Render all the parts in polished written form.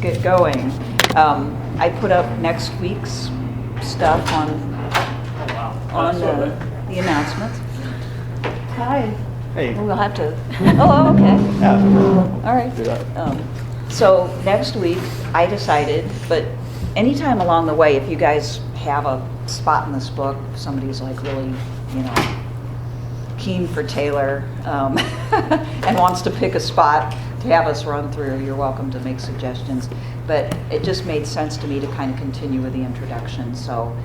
Get going. I put up next week's stuff on the announcements. Hi. Hey. We'll have to. Oh, okay. Yeah. All right. Do that. So next week, I decided, but anytime along the way, if you guys have a spot in this book, somebody's like really, keen for Taylor and wants to pick a spot to have us run through, you're welcome to make suggestions. But it just made sense to me to kind of continue with the introduction. So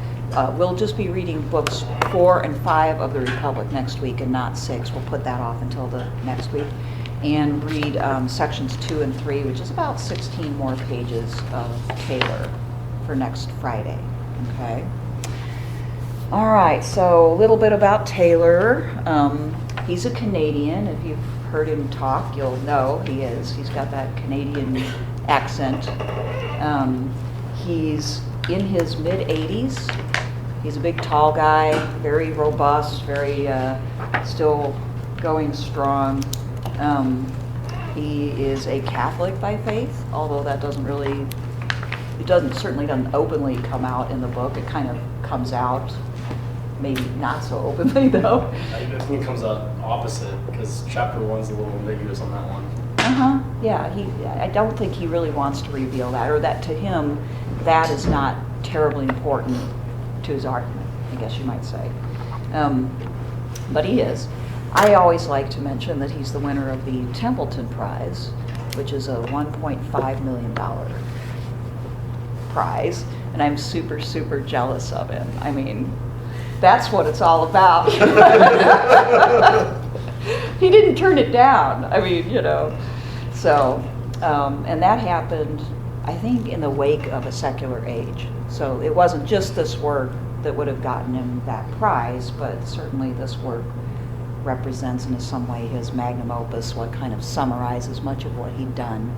we'll just be reading books 4 and 5 of the Republic next week and not 6. We'll put that off until the next week. And read sections 2 and 3, which is about 16 more pages of Taylor for next Friday. Okay? All right, so a little bit about Taylor. He's a Canadian. If you've heard him talk, you'll know he is. He's got that Canadian accent. He's in his mid-80s. He's a big, tall guy, very robust, very still going strong. He is a Catholic by faith, although that certainly doesn't openly come out in the book. It kind of comes out, maybe not so openly though. I think it comes out opposite, because chapter 1's a little ambiguous on that one. Yeah, I don't think he really wants to reveal that, or that to him, that is not terribly important to his argument, I guess you might say. But he is. I always like to mention that he's the winner of the Templeton Prize, which is a $1.5 million prize, and I'm super, super jealous of him. I mean, that's what it's all about. He didn't turn it down. I mean, So, and that happened, I think, in the wake of a secular age. So it wasn't just this work that would have gotten him that prize, but certainly this work represents in some way his magnum opus, what kind of summarizes much of what he'd done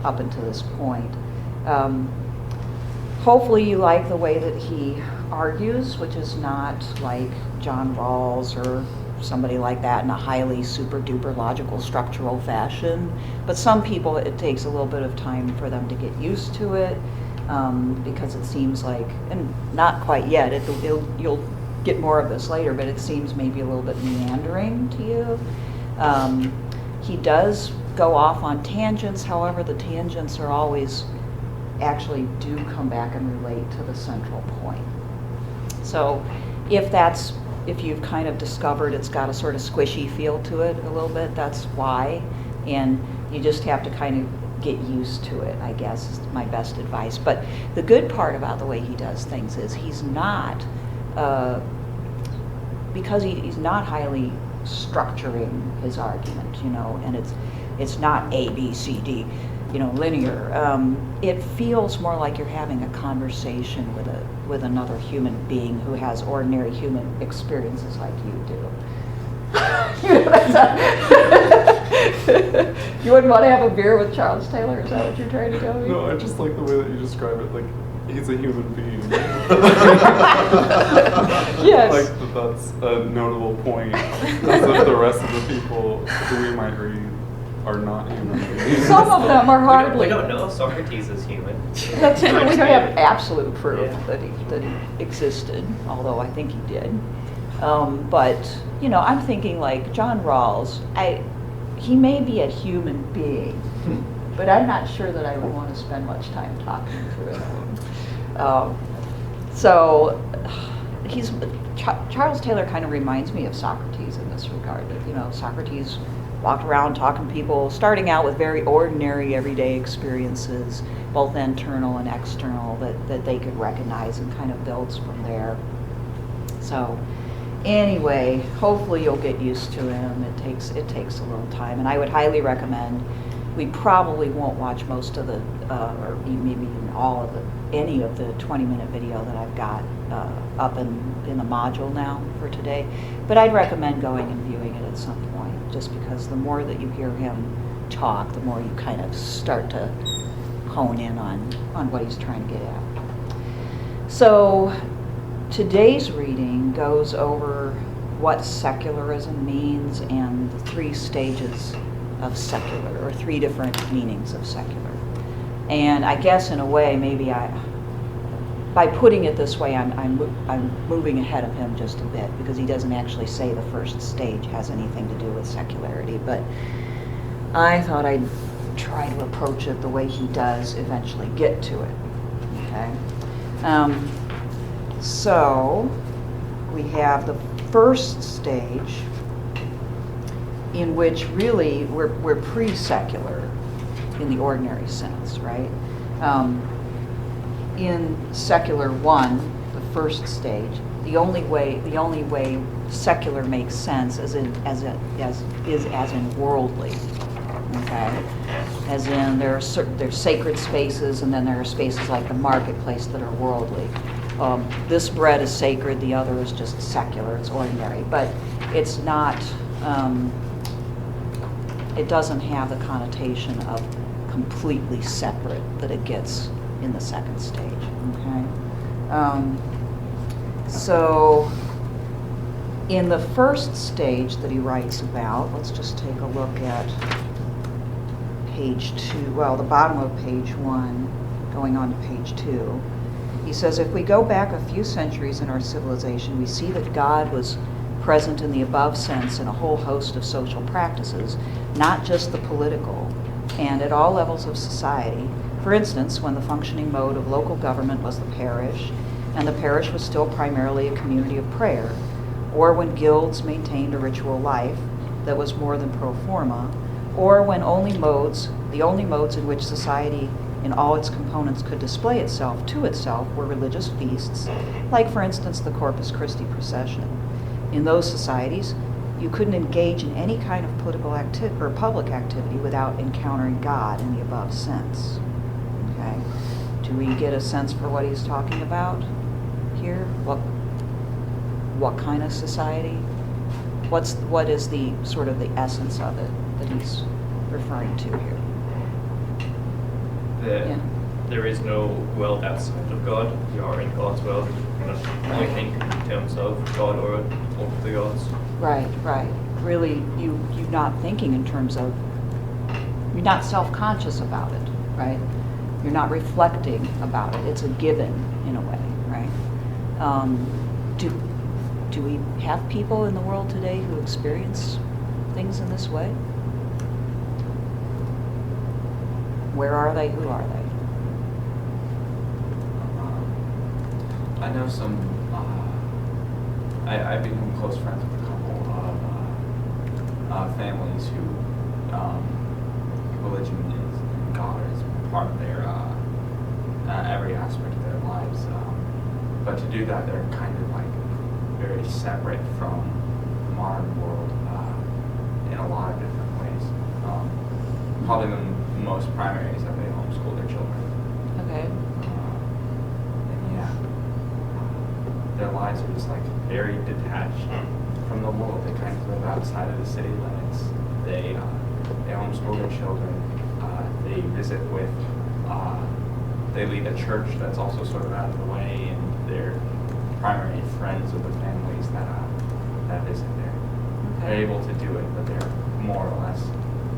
up until this point. Hopefully you like the way that he argues, which is not like John Rawls or somebody like that in a highly super duper logical structural fashion. But some people, it takes a little bit of time for them to get used to it, because it seems like, and not quite yet, you'll get more of this later, but it seems maybe a little bit meandering to you. He does go off on tangents, however, the tangents are always actually do come back and relate to the central point. So if you've kind of discovered it's got a sort of squishy feel to it a little bit, that's why. And you just have to kind of get used to it, I guess, is my best advice. But the good part about the way he does things is he's not, because he's not highly structuring his argument, and it's not A, B, C, D, linear. It feels more like you're having a conversation with another human being who has ordinary human experiences like you do. You wouldn't want to have a beer with Charles Taylor? Is that what you're trying to tell me? No, I just like the way that you describe it. Like, he's a human being. Yes. Like, that's a notable point. As if the rest of the people who we might read are not human beings. Some of them are hardly. We don't know if Socrates is human. That's it. We don't have absolute proof that he existed, although I think he did. But I'm thinking like John Rawls. He may be a human being, but I'm not sure that I would want to spend much time talking to him. So Charles Taylor kind of reminds me of Socrates in this regard. Socrates walked around talking to people, starting out with very ordinary everyday experiences, both internal and external, that they could recognize, and kind of builds from there. So anyway, hopefully you'll get used to him. It takes a little time, and I would highly recommend. We probably won't watch most of the, or maybe even all of any of the 20-minute video that I've got up in the module now for today. But I'd recommend going and viewing it at some point, just because the more that you hear him talk, the more you kind of start to hone in on what he's trying to get at. So today's reading goes over what secularism means and the 3 stages of secular, or 3 different meanings of secular. And I guess in a way, maybe by putting it this way, I'm moving ahead of him just a bit, because he doesn't actually say the first stage has anything to do with secularity. But I thought I'd try to approach it the way he does eventually get to it. Okay. So we have the first stage, in which really we're pre-secular in the ordinary sense, right? In secular 1, the first stage, the only way secular makes sense is as in worldly. Okay, as in there's sacred spaces, and then there are spaces like the marketplace that are worldly. This bread is sacred, the other is just secular, it's ordinary, but it's not. It doesn't have the connotation of completely separate that it gets in the second stage. Okay, so in the first stage that he writes about, let's just take a look at page 2, well, the bottom of page 1, going on to page 2. He says, if we go back a few centuries in our civilization, we see that God was present in the above sense in a whole host of social practices, not just the political, and at all levels of society. For instance, when the functioning mode of local government was the parish, and the parish was still primarily a community of prayer, or when guilds maintained a ritual life that was more than pro forma, or when the only modes in which society in all its components could display itself to itself were religious feasts, like for instance the Corpus Christi procession. In those societies, you couldn't engage in any kind of political or public activity without encountering God in the above sense. Okay, do we get a sense for what he's talking about here? What kind of society? What is the sort of the essence of it that he's referring to here? There is no world outside of God. You are in God's world. You don't only think in terms of God or of the gods. Right. Really, you're not thinking in terms of, you're not self-conscious about it, right? You're not reflecting about it. It's a given in a way, right? Do we have people in the world today who experience things in this way? Where are they? Who are they? I know some. I've become close friends with a couple of families who religion is, and God is part of their every aspect of their lives. But to do that, they're kind of like very separate from the modern world in a lot of different ways. Probably the most primary is that they homeschool their children. Okay. And yeah, their lives are just like very detached from the world. They kind of live outside of the city limits. They homeschool their children. They visit with. They lead a church that's also sort of out of the way, and they're primary friends of the families that visit there. Okay. They're able to do it, but they're more or less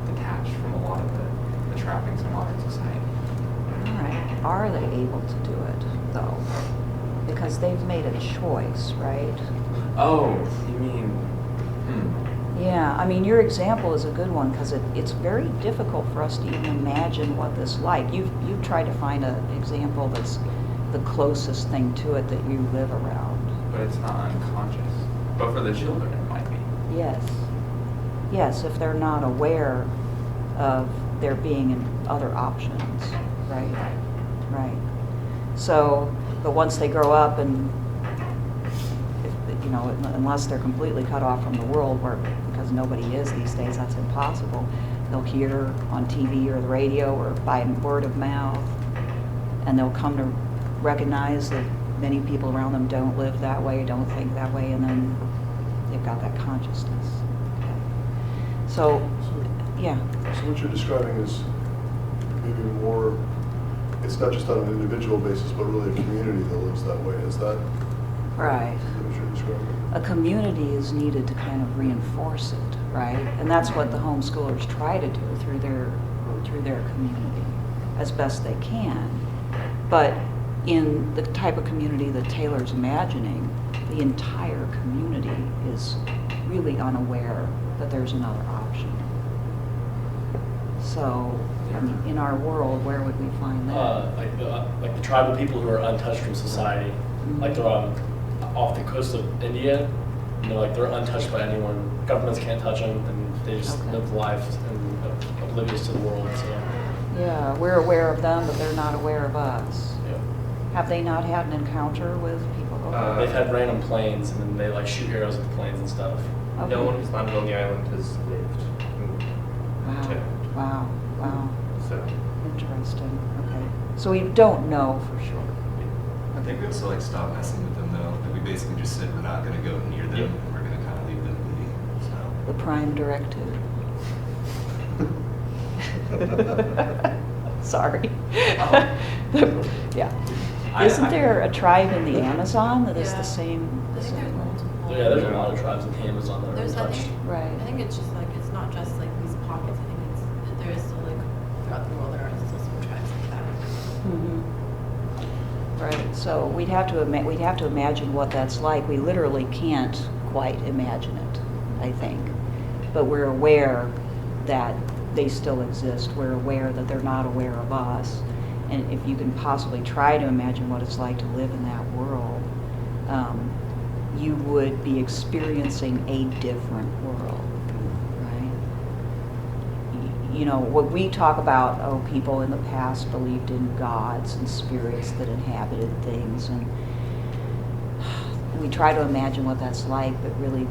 detached from a lot of the trappings of modern society. All right. Are they able to do it, though? Because they've made a choice, right? Oh, you mean? Yeah, I mean, your example is a good one, because it's very difficult for us to even imagine what this is like. You've tried to find an example that's the closest thing to it that you live around. But it's not unconscious. But for the children, it might be. Yes, if they're not aware of there being other options, right. So, but once they grow up and, unless they're completely cut off from the world, because nobody is these days, that's impossible. They'll hear on TV or the radio or by word of mouth, and they'll come to recognize that many people around them don't live that way, don't think that way, and then they've got that consciousness. Okay. So, yeah. So what you're describing is maybe more, it's not just on an individual basis, but really a community that lives that way. Is that Right. what you're describing? A community is needed to kind of reinforce it, right? And that's what the homeschoolers try to do through their community. as best they can. But in the type of community that Taylor's imagining, the entire community is really unaware that there's another option. So, I mean, in our world, where would we find that? Like the tribal people who are untouched from society, like they're off the coast of India, you know, like they're untouched by anyone. Governments can't touch them, and they just Okay. live life and oblivious to the world. So, Yeah, we're aware of them, but they're not aware of us. yeah. Have they not had an encounter with people? Okay. They've had random planes, and then they like shoot arrows at the planes and stuff. Okay. No one who's landed on the island has lived. Wow, Yeah. wow, wow. So, Interesting. Okay. So we don't know for sure. I think we also like stop messing with them though. Like we basically just said we're not going to go near them. Yeah. And we're going to kind of leave them be. So. The prime directive. Sorry. Yeah. Isn't there a tribe in the Amazon that is Yeah. the same? I think there's multiple. Yeah, there's a lot of tribes in the Amazon that are There's, I untouched. think, Right. I think it's just like, it's not just like these pockets, I think it's, there is still like, throughout the world, there are still some tribes like that. Mhm. Right. So we'd have to imagine what that's like. We literally can't quite imagine it, I think. But we're aware that they still exist. We're aware that they're not aware of us. And if you can possibly try to imagine what it's like to live in that world, you would be experiencing a different world, right? You know, what we talk about, oh, people in the past believed in gods and spirits that inhabited things, and we try to imagine what that's like, but really,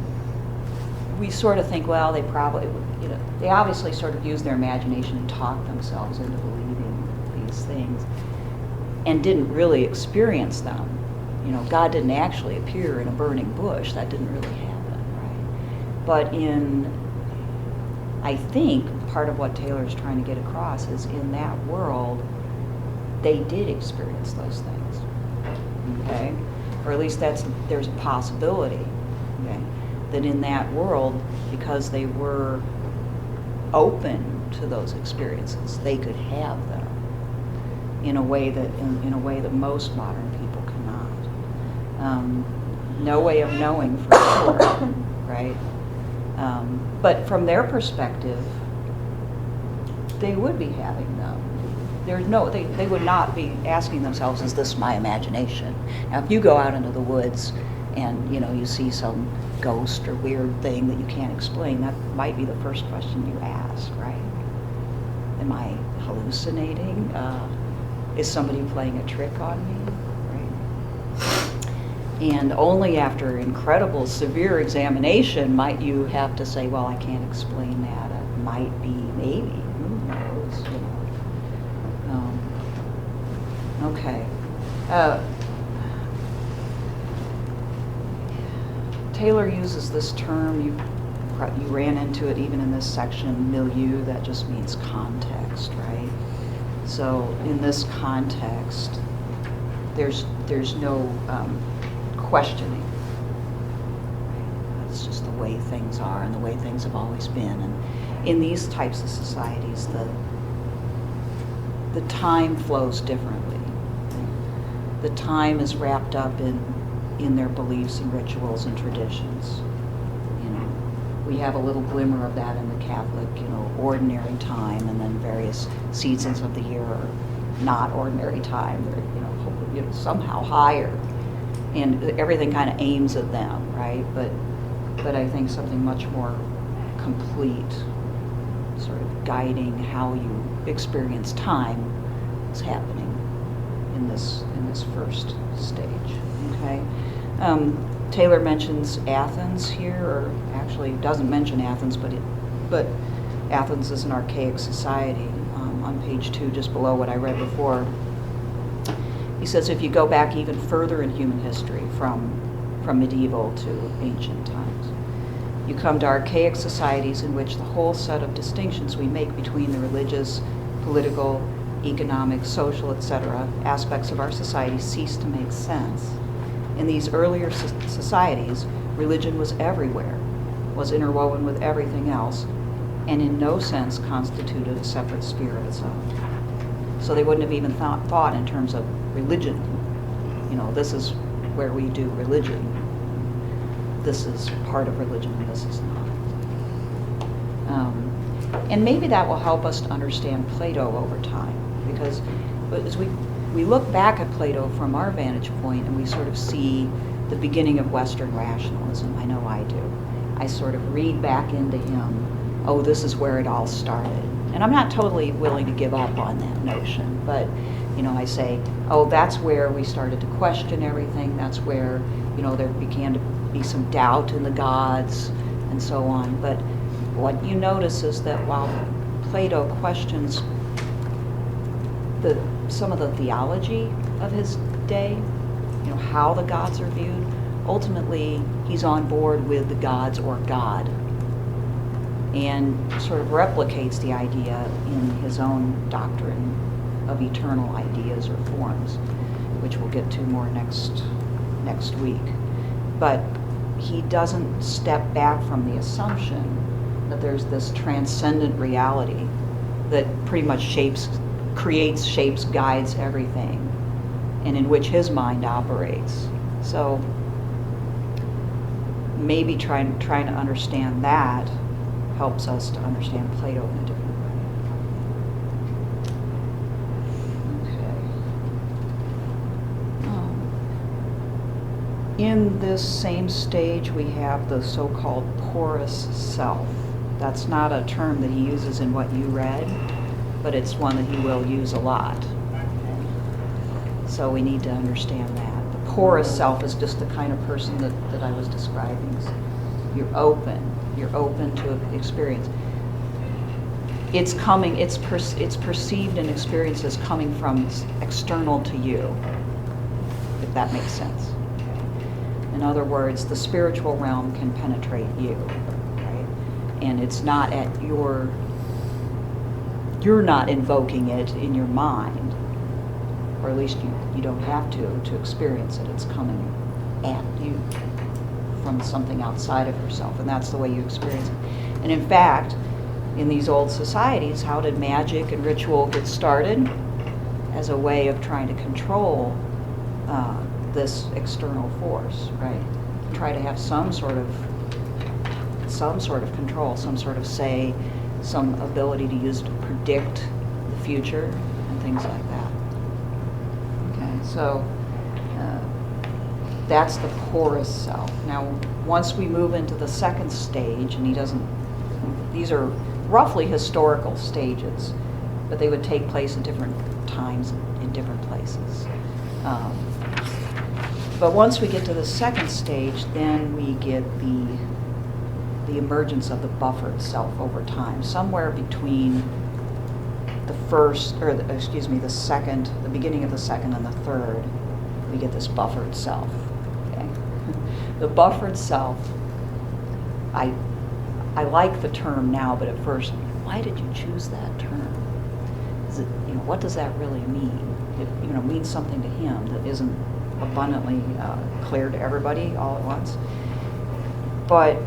we sort of think, well, they probably, you know, they obviously sort of use their imagination and talk themselves into believing these things, and didn't really experience them. You know, God didn't actually appear in a burning bush. That didn't really happen, right? But I think part of what Taylor's trying to get across is in that world, they did experience those things, okay? Or at least there's a possibility, okay? That in that world, because they were open to those experiences, they could have them in a way that most modern people cannot. No way of knowing for sure, right? But from their perspective, they would be having them. They would not be asking themselves, is this my imagination? Now, if you go out into the woods and, you know, you see some ghost or weird thing that you can't explain, that might be the first question you ask, right? Am I hallucinating? Is somebody playing a trick on me, right? And only after incredible, severe examination might you have to say, well, I can't explain that. It might be, maybe, who knows, you know. Okay. Taylor uses this term, you ran into it even in this section, milieu, that just means context, right? So in this context, there's no questioning. It's just the way things are and the way things have always been. And in these types of societies, the time flows differently. The time is wrapped up in their beliefs and rituals and traditions. You know, we have a little glimmer of that in the Catholic, you know, ordinary time, and then various seasons of the year are not ordinary time. They're, you know, somehow higher, and everything kind of aims at them, right? But I think something much more complete, sort of guiding how you experience time, is happening in this first stage. Okay. Taylor mentions Athens here, or actually doesn't mention Athens, but Athens is an archaic society. On page 2, just below what I read before, he says if you go back even further in human history, from medieval to ancient times, you come to archaic societies in which the whole set of distinctions we make between the religious, political, economic, social, etc. aspects of our society cease to make sense. In these earlier societies, religion was everywhere, was interwoven with everything else, and in no sense constituted a separate sphere of its own. So they wouldn't have even thought in terms of religion. You know, this is where we do religion. This is part of religion and this is not. And maybe that will help us to understand Plato over time, because as we look back at Plato from our vantage point and we sort of see the beginning of Western rationalism, I know I do. I sort of read back into him, oh, this is where it all started. And I'm not totally willing to give up on that notion, but, you know, I say, oh, that's where we started to question everything. That's where, you know, there began to be some doubt in the gods and so on. But what you notice is that while Plato questions some of the theology of his day, you know, how the gods are viewed, ultimately he's on board with the gods or God, and sort of replicates the idea in his own doctrine of eternal ideas or forms, which we'll get to more next week. But he doesn't step back from the assumption that there's this transcendent reality that pretty much creates, shapes, guides everything, and in which his mind operates. So maybe trying to understand that helps us to understand Plato in a different way. Okay. In this same stage, we have the so-called porous self. That's not a term that he uses in what you read, but it's one that he will use a lot. So we need to understand that. The porous self is just the kind of person that I was describing. You're open to experience. It's perceived and experienced as coming from external to you, if that makes sense. In other words, the spiritual realm can penetrate you, right? And it's not you're not invoking it in your mind, or at least you don't have to experience it. It's coming at you from something outside of yourself, and that's the way you experience it. And in fact, in these old societies, how did magic and ritual get started? As a way of trying to control this external force, right? Try to have some sort of control, some sort of say, some ability to use to predict the future and things like that. Okay, so that's the porous self. Now, once we move into the second stage, and these are roughly historical stages, but they would take place in different times in different places. But once we get to the second stage, then we get the emergence of the buffered self over time, somewhere between the beginning of the second and the third, we get this buffered self. Okay, the buffered self. I like the term now, but at first, why did you choose that term? Is it, what does that really mean? It means something to him that isn't abundantly clear to everybody all at once. But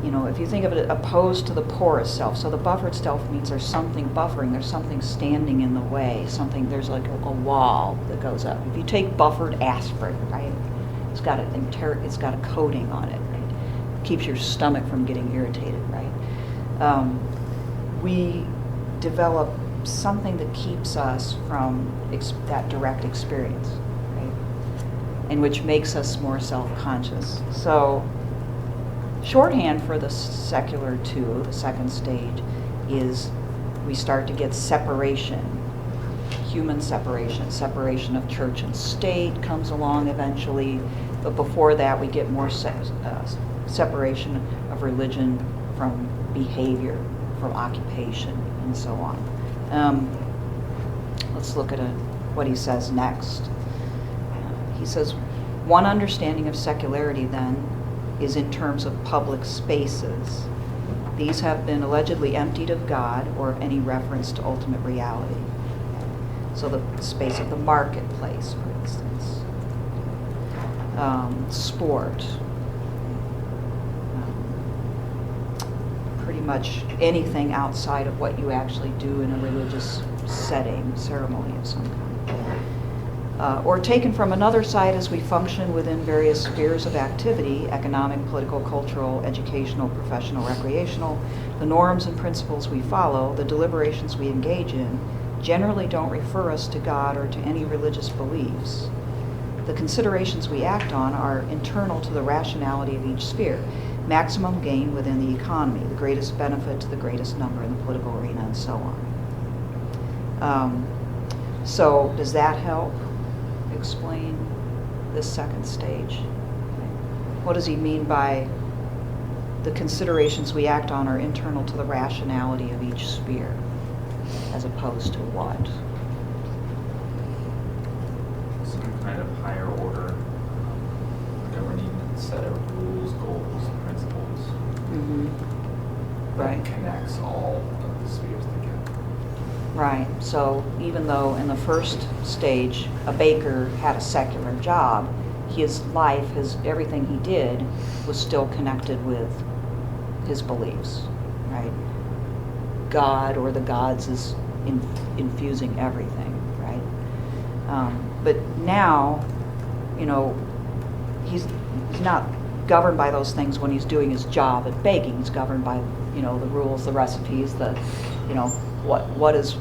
if you think of it opposed to the porous self, so the buffered self means there's something buffering, there's something standing in the way, there's like a wall that goes up. If you take buffered aspirin, right, it's got a coating on it, right? It keeps your stomach from getting irritated, right? We develop something that keeps us from that direct experience, right? And which makes us more self-conscious. So shorthand for the secular two, the second stage, is we start to get separation, human separation of church and state comes along eventually, but before that we get more separation of religion from behavior, from occupation, and so on. Let's look at what he says next. He says, one understanding of secularity then is in terms of public spaces. These have been allegedly emptied of God or of any reference to ultimate reality. So the space of the marketplace, for instance. Sport. Pretty much anything outside of what you actually do in a religious setting, ceremony of some kind. Or taken from another side as we function within various spheres of activity, economic, political, cultural, educational, professional, recreational, the norms and principles we follow, the deliberations we engage in, generally don't refer us to God or to any religious beliefs. The considerations we act on are internal to the rationality of each sphere. Maximum gain within the economy, the greatest benefit to the greatest number in the political arena, and so on. So does that help explain this second stage? What does he mean by the considerations we act on are internal to the rationality of each sphere, as opposed to what? Some kind of higher order governing set of rules, goals, principles that Right. connects all of the spheres together. Right. So even though in the first stage a baker had a secular job, his life, everything he did was still connected with his beliefs, right? God or the gods is infusing everything, right? But now, he's not governed by those things when he's doing his job at baking. He's governed by, the rules, the recipes, what is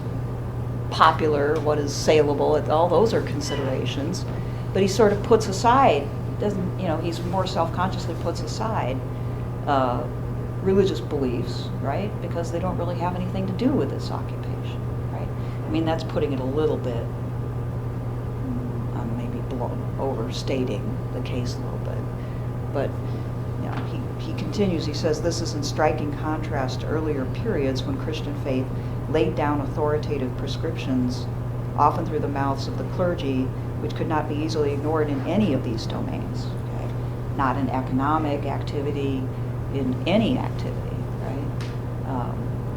popular, what is saleable, all those are considerations. But he sort of puts aside, he's more self-consciously puts aside religious beliefs, right? Because they don't really have anything to do with this occupation, right? I mean, that's putting it a little bit, maybe overstating the case a little bit. But he continues, he says, this is in striking contrast to earlier periods when Christian faith laid down authoritative prescriptions, often through the mouths of the clergy, which could not be easily ignored in any of these domains, okay? Not in economic activity, in any activity, right?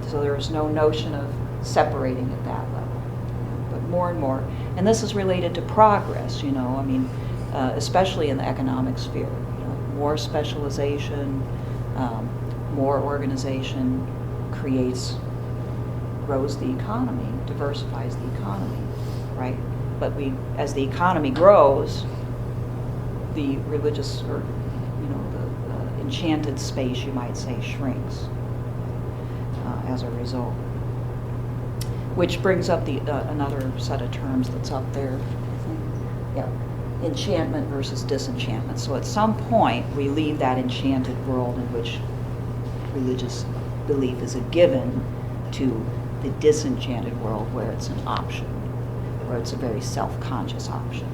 So there is no notion of separating at that level, but more and more. And this is related to progress, especially in the economic sphere. More specialization, more organization grows the economy, diversifies the economy, right? But as the economy grows, the religious or the enchanted space, you might say, shrinks as a result. Which brings up another set of terms that's up there. Yeah. Enchantment versus disenchantment. So at some point, we leave that enchanted world in which religious belief is a given to the disenchanted world where it's an option, where it's a very self-conscious option.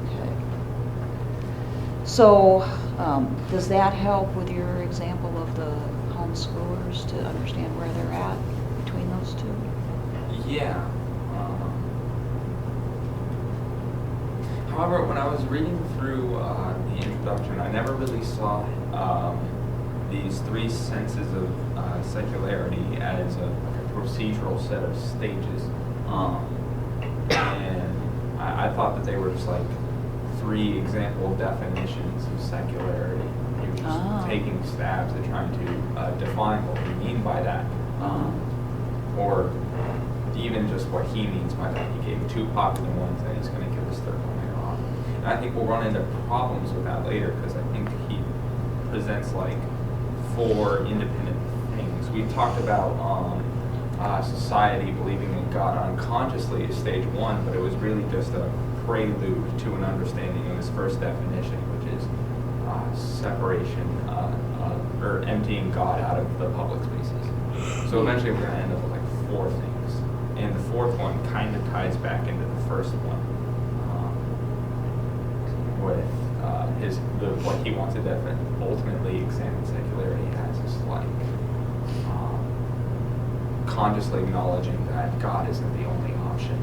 Okay. So does that help with your example of the homeschoolers to understand where they're at between those two? Yeah. However, when I was reading through the introduction, I never really saw these three senses of secularity as a procedural set of stages. And I thought that they were just like three example definitions of secularity. He was just taking stabs at trying to define what we mean by that. Or even just what he means by that. He gave two popular ones and he's going to give us third one later on. And I think we'll run into problems with that later because I think he presents like four independent things. We talked about society believing in God unconsciously as stage one, but it was really just a prelude to an understanding of his first definition, which is separation or emptying God out of the public spaces. So eventually we're going to end up with like four things. And the fourth one kind of ties back into the first one with what he wants to ultimately examine secularity as is like consciously acknowledging that God isn't the only option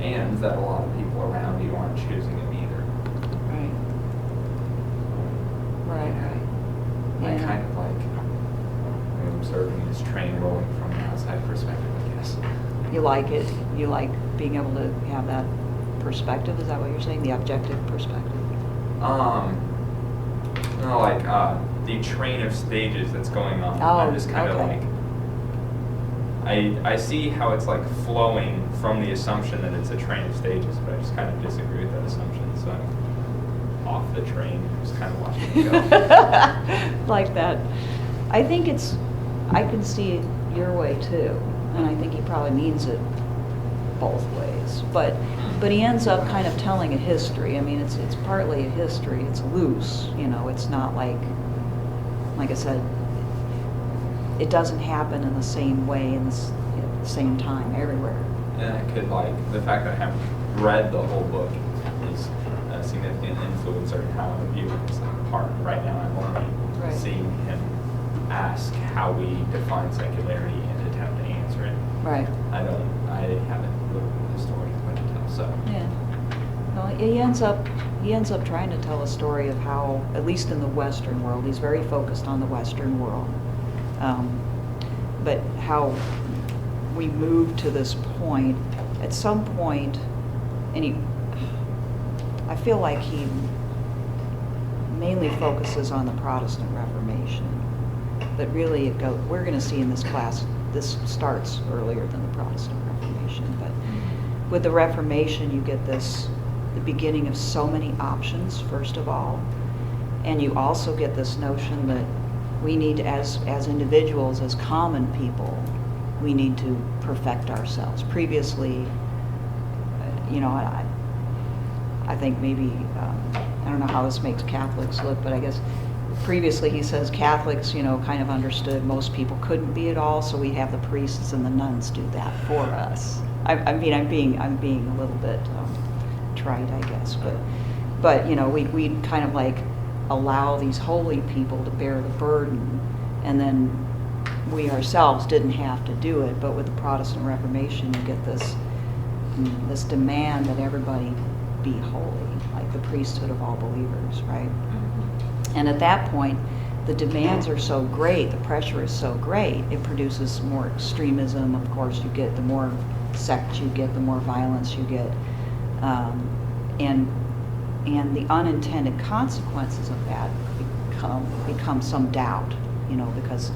and that a lot of people around you aren't choosing him either. Right. I kind of like observing this train rolling from an outside perspective, I guess. You like it? You like being able to have that perspective? Is that what you're saying? The objective perspective? The train of stages that's going on. Oh, I'm just kind of okay. like I see how it's like flowing from the assumption that it's a train of stages, but I just kind of disagree with that assumption. So I'm off the train, just kind of watching it go. Like that. I think I can see it your way too, and I think he probably means it both ways. But he ends up kind of telling a history. I mean, it's partly a history. It's loose, It's not like I said, it doesn't happen in the same way at the same time everywhere. And I could the fact that I haven't read the whole book is a significant influencer in how I view it. It's part right now I'm only seeing him ask how we define secularity and attempt to answer it. Right. I haven't looked at the story in much detail, so. Yeah. No, he ends up trying to tell a story of how, at least in the Western world, he's very focused on the Western world, but how we move to this point, at some point, and I feel like he mainly focuses on the Protestant Reformation, but really we're going to see in this class, this starts earlier than the Protestant Reformation, but with the Reformation you get the beginning of so many options, first of all, and you also get this notion that we need, as individuals, as common people, we need to perfect ourselves. Previously, I think maybe, I don't know how this makes Catholics look, but I guess previously he says Catholics, kind of understood most people couldn't be at all, so we have the priests and the nuns do that for us. I'm being a little bit trite, I guess, but we kind of like allow these holy people to bear the burden, and then we ourselves didn't have to do it. But with the Protestant Reformation, you get this demand that everybody be holy, like the priesthood of all believers, right? And at that point, the demands are so great, the pressure is so great, it produces more extremism. Of course, you get the more sects you get, the more violence you get, and the unintended consequences of that become some doubt, because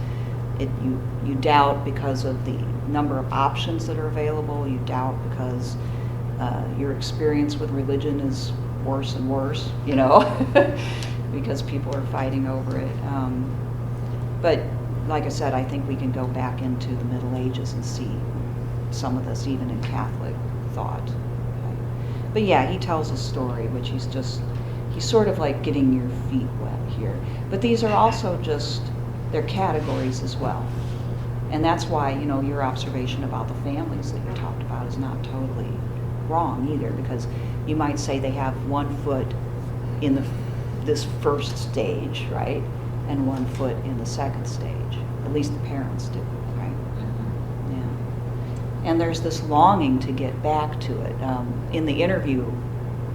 you doubt because of the number of options that are available. You doubt because your experience with religion is worse and worse, because people are fighting over it. But like I said, I think we can go back into the Middle Ages and see some of this even in Catholic thought. Okay? But yeah, he tells a story, which he's sort of like getting your feet wet here. But these are also they're categories as well. And that's why, your observation about the families that you talked about is not totally wrong either, because you might say they have one foot in this first stage, right? And one foot in the second stage. At least the parents do, right? Yeah. And there's this longing to get back to it. In the interview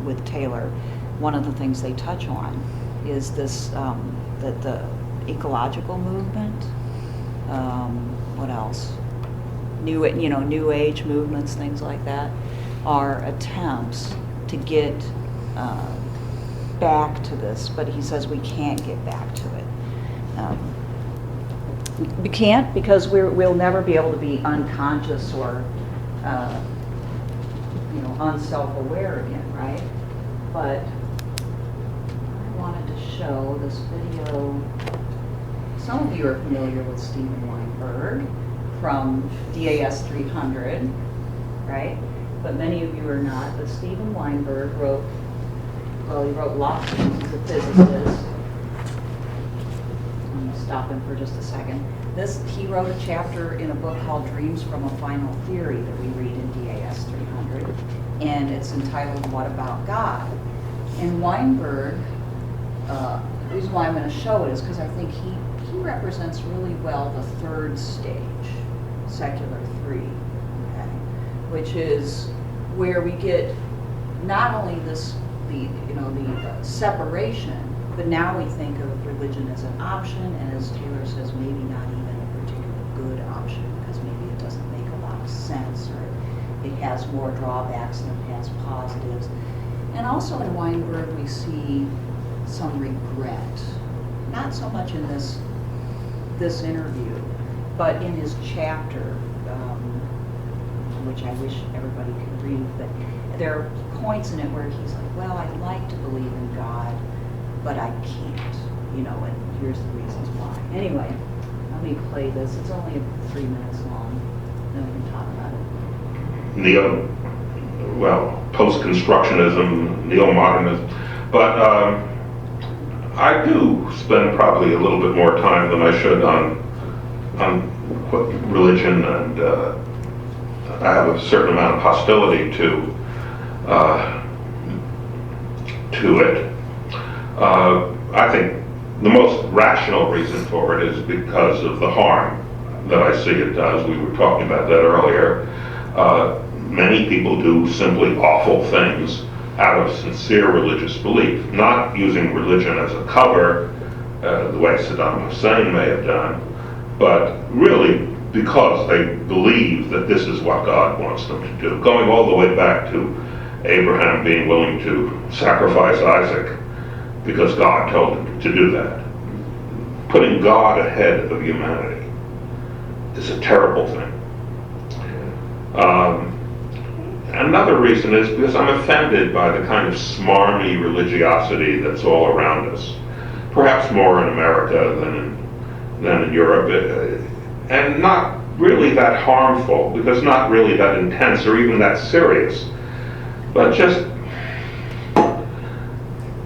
with Taylor, one of the things they touch on is this, that the ecological movement, what else? New Age movements, things like that, are attempts to get back to this, but he says we can't get back to it. We can't, because we'll never be able to be unconscious or unself-aware again, right? But I wanted to show this video. Some of you are familiar with Stephen Weinberg from DAS 300, right? But many of you are not. But Stephen Weinberg wrote lots of things. He's a physicist. I'm going to stop him for just a second. He wrote a chapter in a book called Dreams from a Final Theory that we read in DAS 300, and it's entitled What About God? And Weinberg, the reason why I'm going to show it is because I think he represents really well the third stage, secular 3, okay? Which is where we get not only the separation, but now we think of religion as an option, and as Taylor says, maybe not even a particularly good option, because maybe it doesn't make a lot of sense, or it has more drawbacks than it has positives. And also in Weinberg we see some regret, not so much in this interview, but in his chapter which I wish everybody could read, but there are points in it where he's like, well, I'd like to believe in God, but I can't, you know, and here's the reasons why. Anyway, let me play this. It's only 3 minutes long, then we can talk about it. Post-constructionism, neo-modernism, but I do spend probably a little bit more time than I should on religion, and I have a certain amount of hostility to it. I think the most rational reason for it is because of the harm that I see it does. We were talking about that earlier. Many people do simply awful things out of sincere religious belief, not using religion as a cover, the way Saddam Hussein may have done, but really because they believe that this is what God wants them to do. Going all the way back to Abraham being willing to sacrifice Isaac because God told him to do that. Putting God ahead of humanity is a terrible thing. Another reason is because I'm offended by the kind of smarmy religiosity that's all around us. Perhaps more in America than in Europe, and not really that harmful, because not really that intense or even that serious. But just,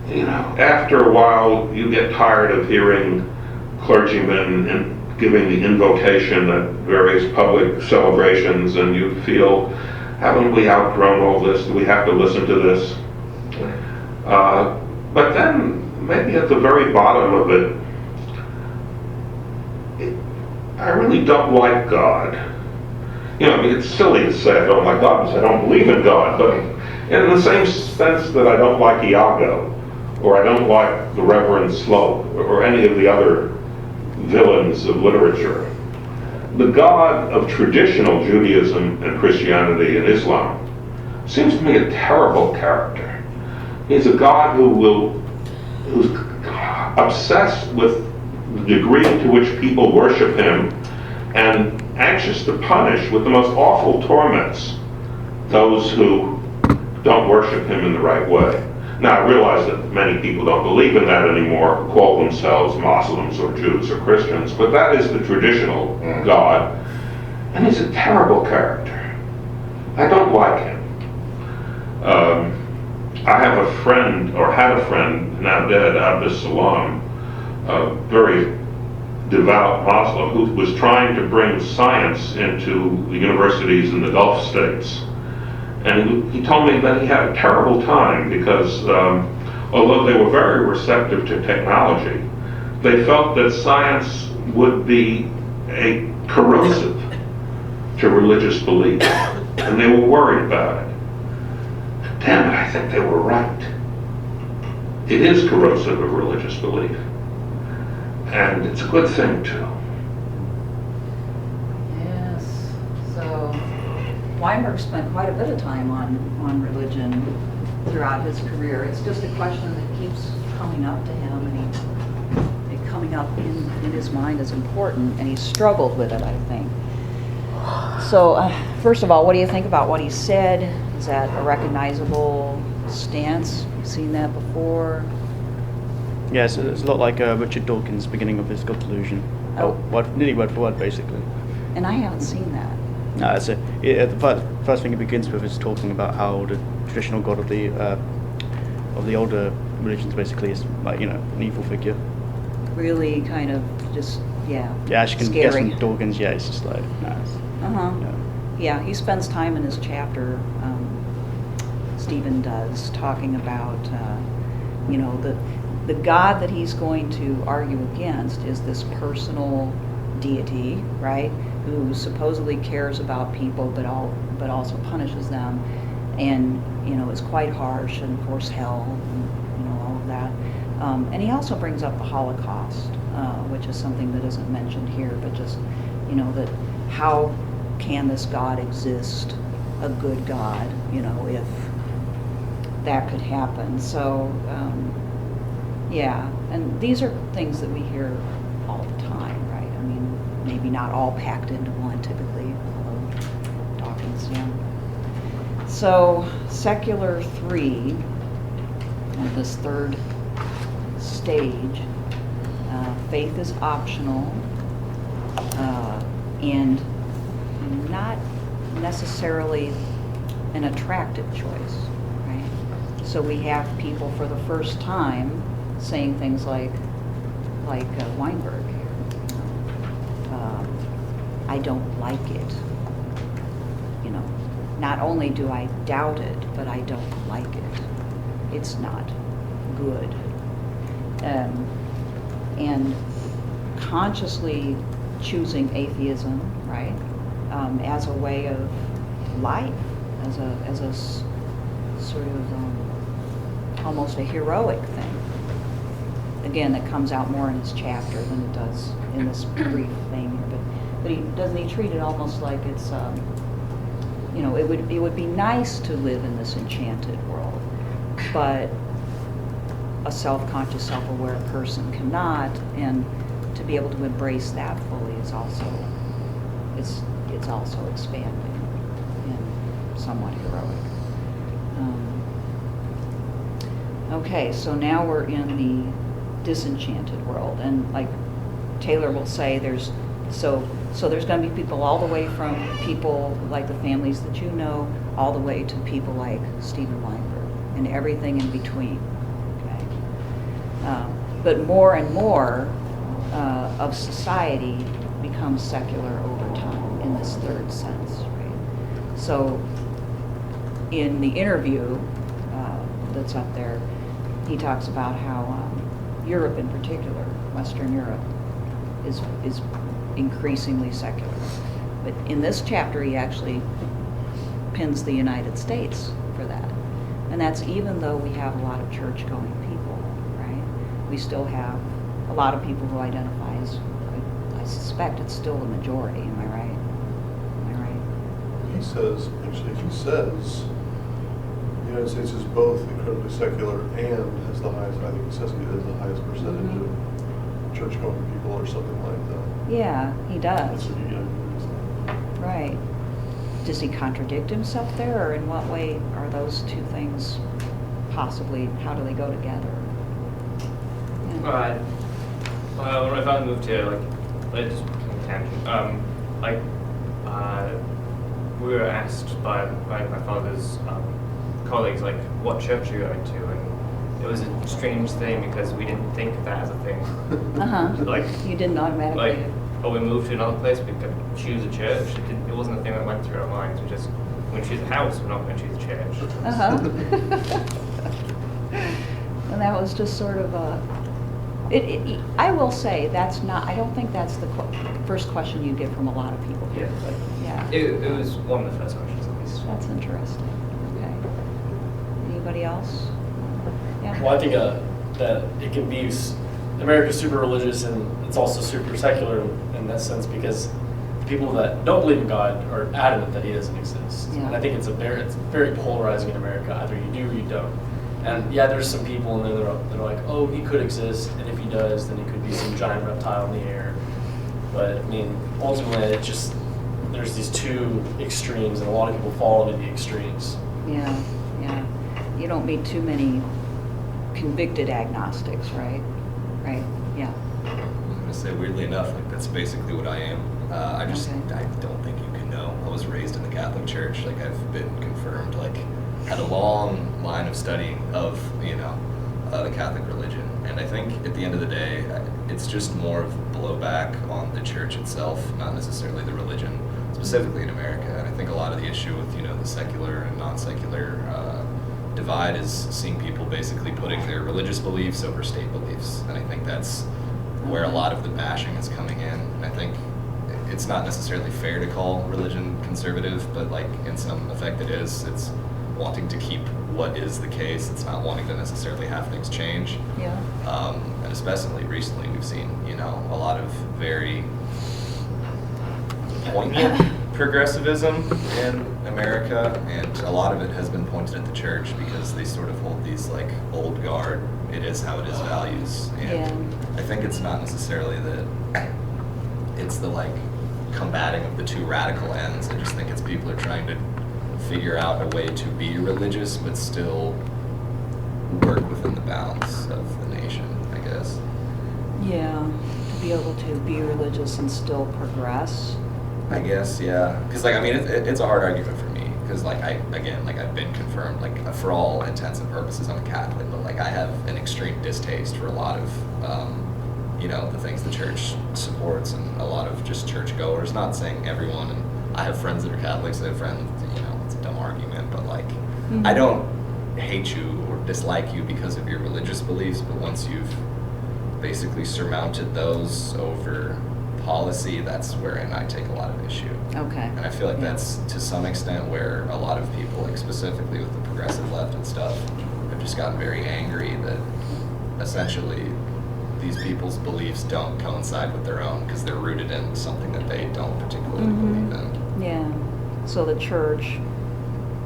you know, after a while you get tired of hearing clergymen giving the invocation at various public celebrations, and you feel, haven't we outgrown all this? Do we have to listen to this? But then, maybe at the very bottom of it, I really don't like God. You know, I mean, it's silly to say I don't like God because I don't believe in God, but in the same sense that I don't like Iago, or I don't like the Reverend Slope, or any of the other villains of literature. The God of traditional Judaism and Christianity and Islam seems to me a terrible character. He's a God who's obsessed with the degree to which people worship him and anxious to punish with the most awful torments those who don't worship him in the right way. Now, I realize that many people don't believe in that anymore, call themselves Muslims or Jews or Christians, but that is the traditional God, and he's a terrible character. I don't like him. I have a friend, or had a friend, now dead, Abdus Salam, a very devout Muslim, who was trying to bring science into the universities in the Gulf states. And he told me that he had a terrible time because although they were very receptive to technology, they felt that science would be a corrosive to religious belief, and they were worried about it. Damn it, I think they were right. It is corrosive of religious belief, and it's a good thing too. Yes. So Weinberg spent quite a bit of time on religion throughout his career. It's just a question that keeps coming up to him, and it coming up in his mind is important, and he struggled with it, I think. So, first of all, what do you think about what he said? Is that a recognizable stance? You've seen that before? Yes, it's a lot like Richard Dawkins' beginning of his God Delusion. Oh. Nearly word for word, basically. And I haven't seen that. No, that's it. The first thing it begins with is talking about how the traditional god of the older religions basically is, like, you know, an evil figure. Really kind of just, yeah. Yeah, as you can scary. guess from Dawkins, yeah, it's just like, nah. Yeah, he spends time in his chapter, Stephen does, talking about, you know, the God that he's going to argue against is this personal deity, right? Who supposedly cares about people, but also punishes them, and you know is quite harsh, and of course hell, and you know all of that. And he also brings up the Holocaust, which is something that isn't mentioned here, but just you know that how can this God exist, a good God, you know, if that could happen. So yeah, and these are things that we hear all the time, right? I mean, maybe not all packed into one typically, although Dawkins sense, yeah. So, secular 3, this third stage, faith is optional and not necessarily an attractive choice, right? So we have people for the first time saying things like Weinberg here. I don't like it. You know, not only do I doubt it, but I don't like it. It's not good. And consciously choosing atheism, right, as a way of life, as a sort of almost a heroic thing. Again, that comes out more in his chapter than it does in this brief thing here. But he treat it almost like it's you know, it would be nice to live in this enchanted world, but a self-conscious, self-aware person cannot, and to be able to embrace that fully is also it's also expanding and somewhat heroic. Okay, so now we're in the disenchanted world, and like Taylor will say, there's going to be people all the way from people like the families that you know, all the way to people like Stephen Weinberg, and everything in between. Okay, but more and more of society becomes secular over time in this third sense, right? So, in the interview that's up there, he talks about how Europe in particular, Western Europe, is increasingly secular. But in this chapter, he actually pins the United States for that. And that's even though we have a lot of church-going people, right? We still have a lot of people who identify as, I suspect it's still the majority, am I right? Am I right? He says the United States is both incredibly secular and has the highest, I think he says it has the highest percentage of church-going people or something like that. Yeah, he does. That's what he Right. Does he contradict himself there, or in what way are those two things possibly, how do they go together? Yeah. When I finally moved here, it's tangent. We were asked by my father's colleagues, what church are you going to? And it was a strange thing because we didn't think of that as a thing. You didn't automatically. We moved to another place, we could choose a church. It wasn't a thing that went through our minds. When we choose a house, we're not going to choose a church. And that was just sort of I will say that's not. I don't think that's the first question you get from a lot of people here. Yeah. But yeah. It was one of the first questions, at least. That's interesting. Okay. Anybody else? Yeah. Well, I think that it can be, America's super religious and it's also super secular in that sense, because the people that don't believe in God are adamant that He doesn't exist. Yeah. And I think it's very polarizing in America. Either you do or you don't. And yeah, there's some people in there that are like, oh, He could exist, and if He does, then He could be some giant reptile in the air. But I mean, ultimately, there's these two extremes, and a lot of people fall into the extremes. Yeah. Yeah. You don't meet too many convicted agnostics, right? Right. Yeah. I was going to say, weirdly enough, that's basically what I am. I don't think you can know. I was raised in the Catholic Church. I've been confirmed, had a long line of study of, the Catholic religion. And I think at the end of the day, it's just more of blowback on the church itself, not necessarily the religion, specifically in America. And I think a lot of the issue with, the secular and non-secular divide is seeing people basically putting their religious beliefs over state beliefs. And I think that's where a lot of the bashing is coming in. And I think it's not necessarily fair to call religion conservative, but in some effect it is. It's wanting to keep what is the case. It's not wanting to necessarily have things change. Yeah. And especially recently we've seen, a lot of very poignant progressivism in America, and a lot of it has been pointed at the church because they sort of hold these old guard, it is how it is values. And I think it's not necessarily that it's the combating of the two radical ends. I just think it's people are trying to figure out a way to be religious but still work within the bounds of the nation, I guess. Yeah, to be able to be religious and still progress. I guess, yeah. Because, like, I mean, it's a hard argument for me. Because, like, I've been confirmed, like, for all intents and purposes, I'm a Catholic, but, like, I have an extreme distaste for a lot of, the things the church supports and a lot of just churchgoers. Not saying everyone, and I have friends that are Catholics, I have friends, it's a dumb argument, but, like, I don't hate you or dislike you because of your religious beliefs, but once you've basically surmounted those over policy, that's wherein I take a lot of issue. Okay. And I feel like that's to some extent where a lot of people, like specifically with the progressive left and stuff, have just gotten very angry that essentially these people's beliefs don't coincide with their own because they're rooted in something that they don't particularly believe in. Yeah. So the church,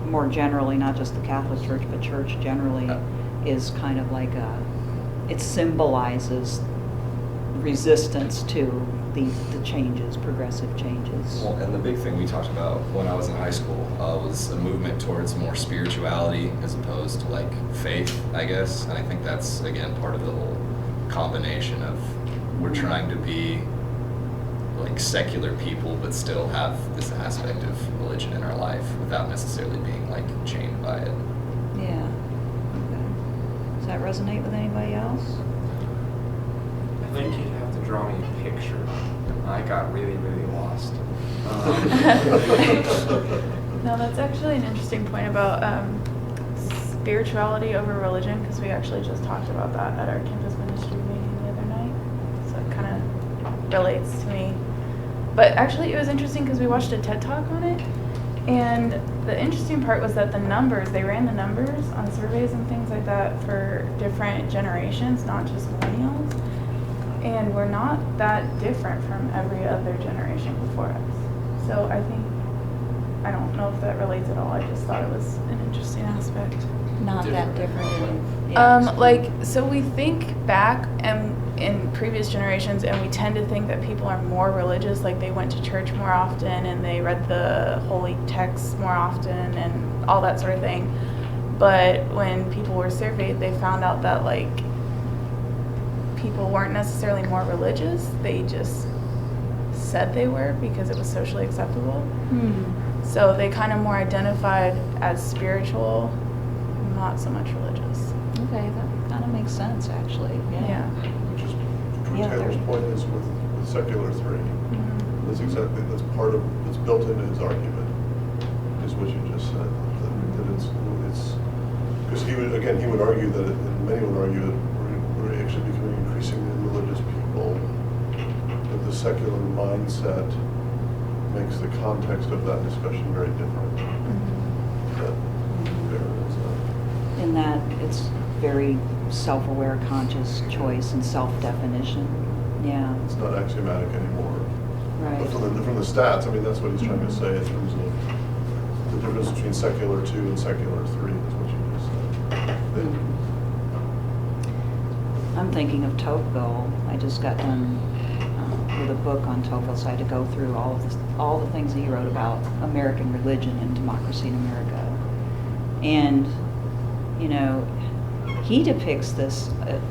more generally, not just the Catholic Church, but church generally, is kind of like it symbolizes resistance to the changes, progressive changes. Well, and the big thing we talked about when I was in high school was a movement towards more spirituality as opposed to like faith, I guess. And I think that's, again, part of the whole combination of we're trying to be like secular people but still have this aspect of religion in our life without necessarily being like chained by it. Yeah. Okay. Does that resonate with anybody else? I think you'd have to draw me a picture. I got really, really lost. No, that's actually an interesting point about spirituality over religion, because we actually just talked about that at our campus ministry meeting the other night. So it kind of relates to me. But actually, it was interesting because we watched a TED Talk on it. And the interesting part was that they ran the numbers on surveys and things like that for different generations, not just millennials. And we're not that different from every other generation before us. So I don't know if that relates at all. I just thought it was an interesting aspect. Not that different. So we think back in previous generations, and we tend to think that people are more religious, like they went to church more often and they read the holy texts more often and all that sort of thing. But when people were surveyed, they found out that like people weren't necessarily more religious. They just said they were because it was socially acceptable. So they kind of more identified as spiritual, not so much religious. Okay, that kind of makes sense, actually. Yeah. Which is, Yeah, Taylor's there- point is with secular three. That's built into his argument, is what you just said. That it's because he would argue that, and many would argue that we're actually becoming increasingly religious people, that the secular mindset makes the context of that discussion very different. In that it's very self-aware, conscious choice and self-definition. Yeah. It's not axiomatic anymore. Right. But from the stats, I mean, that's what he's trying to say in terms of the difference between secular 2 and secular 3 is what you just said. I'm thinking of Tocqueville. I just got done with a book on Tocqueville, so I had to go through all the things he wrote about American religion and democracy in America. And, he depicts this,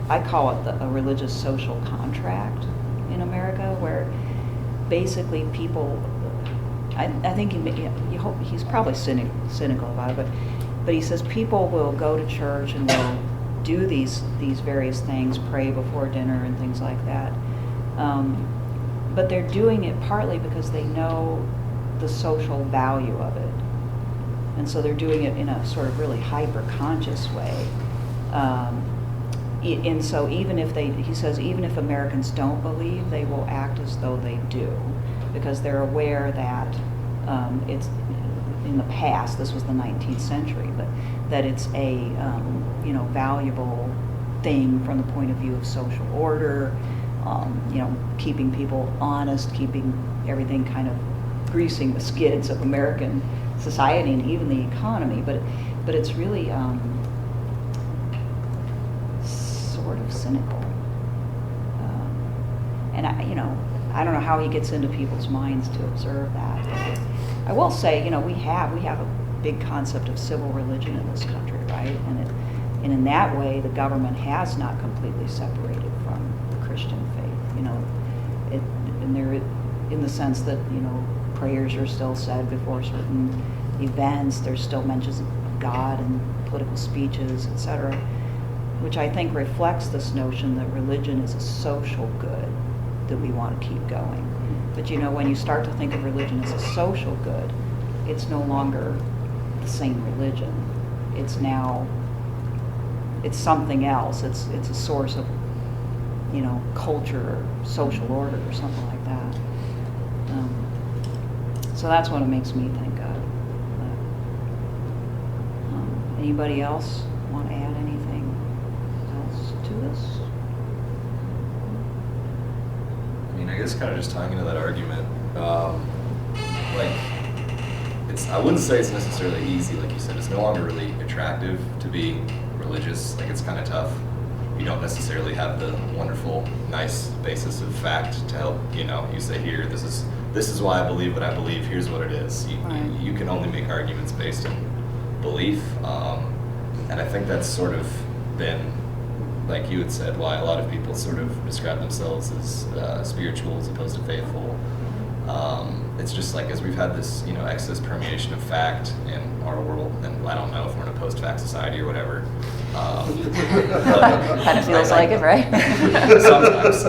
I call it a religious social contract in America, where basically people, I think he's probably cynical about it, but he says people will go to church and they'll do these various things, pray before dinner and things like that. But they're doing it partly because they know the social value of it. And so they're doing it in a sort of really hyper-conscious way. And so he says, even if Americans don't believe, they will act as though they do, because they're aware that it's, in the past, this was the 19th century, but that it's a valuable thing from the point of view of social order, keeping people honest, keeping everything kind of greasing the skids of American society and even the economy, but it's really sort of cynical. And I don't know how he gets into people's minds to observe that. But I will say, we have a big concept of civil religion in this country, right? And in that way, the government has not completely separated from the Christian faith, you know. And there, in the sense that, you know, prayers are still said before certain events. There's still mentions of God in political speeches, etc., which I think reflects this notion that religion is a social good that we want to keep going. But you know, when you start to think of religion as a social good, it's no longer the same religion. It's something else. It's a source of, you know, culture or social order or something like that. So that's what it makes me think of. Anybody else want to add anything else to this? I mean, I guess kind of just tying into that argument, like, I wouldn't say it's necessarily easy, like you said. It's no longer really attractive to be religious. Like, it's kind of tough. You don't necessarily have the wonderful, nice basis of fact to help, you know, you say, here, this is why I believe what I believe, here's what it is. You can only make arguments based in belief, and I think that's sort of been, like you had said, why a lot of people sort of describe themselves as spiritual as opposed to faithful. It's just like, as we've had this, you know, excess permeation of fact in our world, and I don't know if we're in a post-fact society or whatever. Kind of feels like it, right? Sometimes.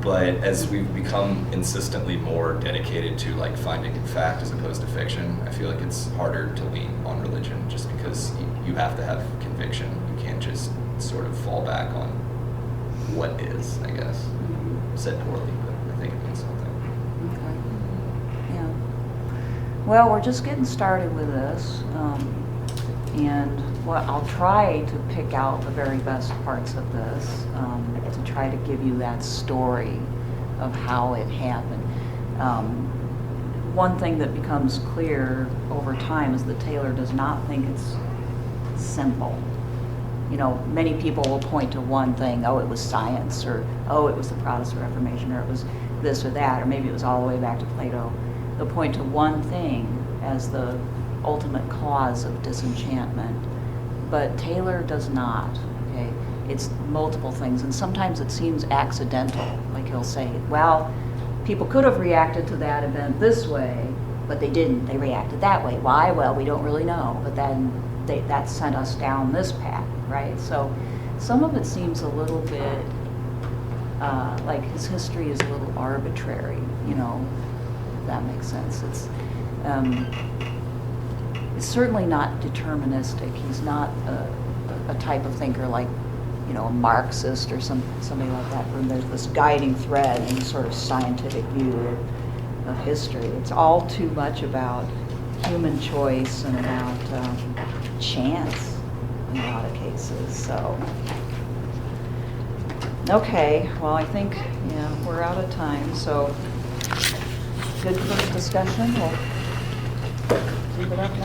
But as we've become insistently more dedicated to like finding fact as opposed to fiction, I feel like it's harder to lean on religion just because you have to have conviction. You can't just sort of fall back on what is, I guess. Said poorly, but I think it means something. Okay. Yeah. Well, we're just getting started with this, and I'll try to pick out the very best parts of this to try to give you that story of how it happened. One thing that becomes clear over time is that Taylor does not think it's simple. You know, many people will point to one thing, oh, it was science, or oh, it was the Protestant Reformation, or it was this or that, or maybe it was all the way back to Plato. They'll point to one thing as the ultimate cause of disenchantment, but Taylor does not, okay? It's multiple things, and sometimes it seems accidental. Like he'll say, well, people could have reacted to that event this way, but they didn't. They reacted that way. Why? Well, we don't really know, but then that sent us down this path, right? So some of it seems a little bit like his history is a little arbitrary, you know, if that makes sense. It's certainly not deterministic. He's not a type of thinker like, you know, a Marxist or somebody like that, where there's this guiding thread in sort of scientific view of history. It's all too much about human choice and about chance in a lot of cases. So, okay, well, I think, yeah, we're out of time. So, good first discussion. We'll keep it up now.